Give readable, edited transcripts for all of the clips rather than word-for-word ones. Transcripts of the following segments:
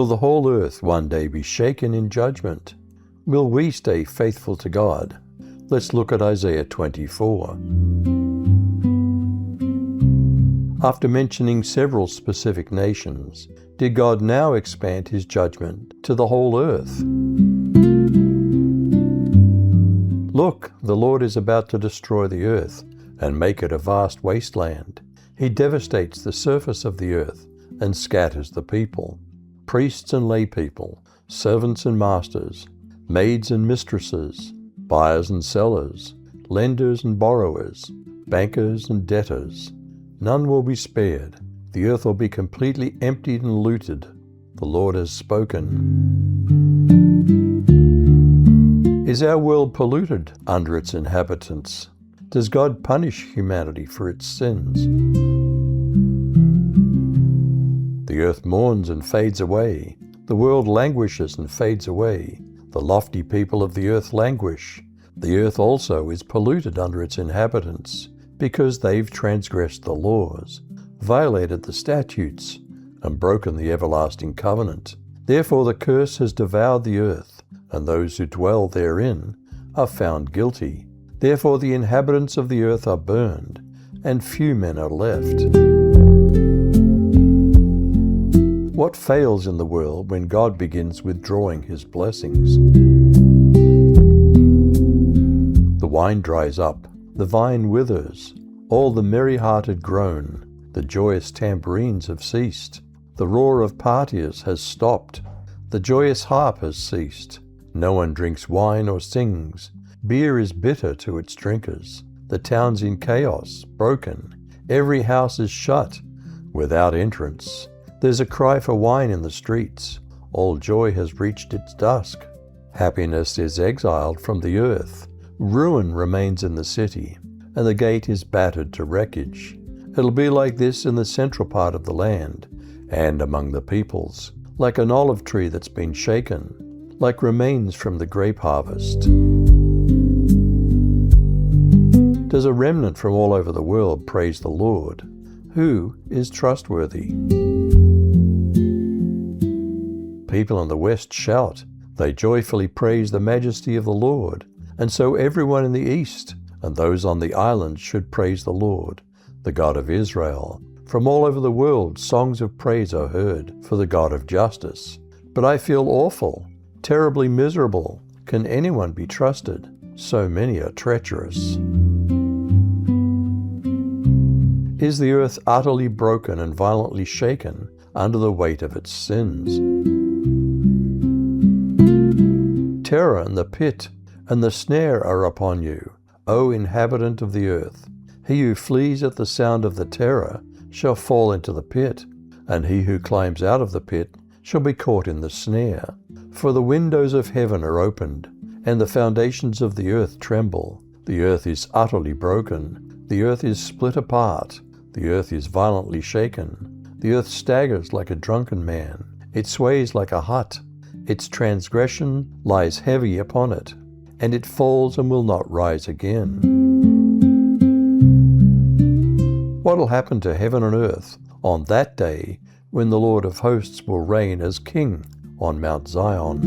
Will the whole earth one day be shaken in judgment? Will we stay faithful to God? Let's look at Isaiah 24. After mentioning several specific nations, did God now expand his judgment to the whole earth? Look, the Lord is about to destroy the earth and make it a vast wasteland. He devastates the surface of the earth and scatters the people, priests and lay people, servants and masters, maids and mistresses, buyers and sellers, lenders and borrowers, bankers and debtors. None will be spared. The earth will be completely emptied and looted. The Lord has spoken. Is our world polluted under its inhabitants? Does God punish humanity for its sins? The earth mourns and fades away. The world languishes and fades away. The lofty people of the earth languish. The earth also is polluted under its inhabitants, because they've transgressed the laws, violated the statutes, and broken the everlasting covenant. Therefore the curse has devoured the earth, and those who dwell therein are found guilty. Therefore the inhabitants of the earth are burned, and few men are left. What fails in the world when God begins withdrawing his blessings? The wine dries up, the vine withers, all the merry-hearted groan, the joyous tambourines have ceased, the roar of partiers has stopped, the joyous harp has ceased, no one drinks wine or sings, beer is bitter to its drinkers, the town's in chaos, broken, every house is shut, without entrance, there's a cry for wine in the streets, all joy has reached its dusk, happiness is exiled from the earth, ruin remains in the city, and the gate is battered to wreckage. It'll be like this in the central part of the land, and among the peoples, like an olive tree that's been shaken, like remains from the grape harvest. Does a remnant from all over the world praise the Lord? Who is trustworthy? People in the west shout. They joyfully praise the majesty of the Lord. And so everyone in the east and those on the islands should praise the Lord, the God of Israel. From all over the world, songs of praise are heard for the God of justice. But I feel awful, terribly miserable. Can anyone be trusted? So many are treacherous. Is the earth utterly broken and violently shaken under the weight of its sins? Terror and the pit and the snare are upon you, O inhabitant of the earth. He who flees at the sound of the terror shall fall into the pit, and he who climbs out of the pit shall be caught in the snare. For the windows of heaven are opened, and the foundations of the earth tremble. The earth is utterly broken. The earth is split apart. The earth is violently shaken. The earth staggers like a drunken man. It sways like a hut. Its transgression lies heavy upon it, and it falls and will not rise again. What will happen to heaven and earth on that day when the Lord of hosts will reign as king on Mount Zion?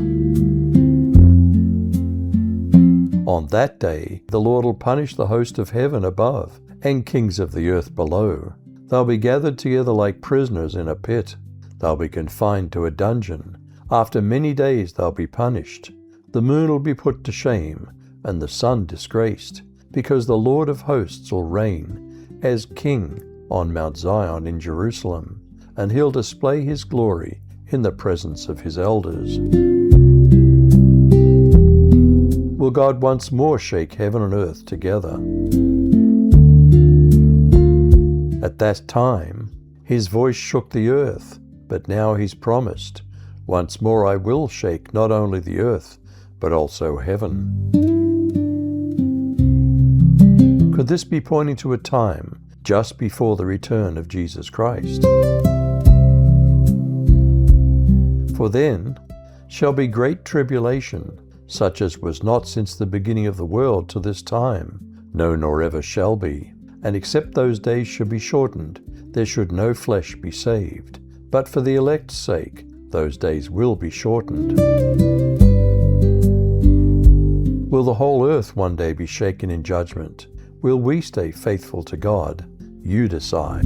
On that day, the Lord will punish the host of heaven above and kings of the earth below. They'll be gathered together like prisoners in a pit. They'll be confined to a dungeon. After many days they'll be punished. The moon will be put to shame, and the sun disgraced, because the Lord of hosts will reign as king on Mount Zion in Jerusalem, and he'll display his glory in the presence of his elders. Will God once more shake heaven and earth together? At that time, his voice shook the earth, but now he's promised, once more I will shake not only the earth, but also heaven. Could this be pointing to a time just before the return of Jesus Christ? For then shall be great tribulation, such as was not since the beginning of the world to this time, no, nor ever shall be. And except those days should be shortened, there should no flesh be saved. But for the elect's sake, Those days will be shortened. Will the whole earth one day be shaken in judgment? Will we stay faithful to God? You decide.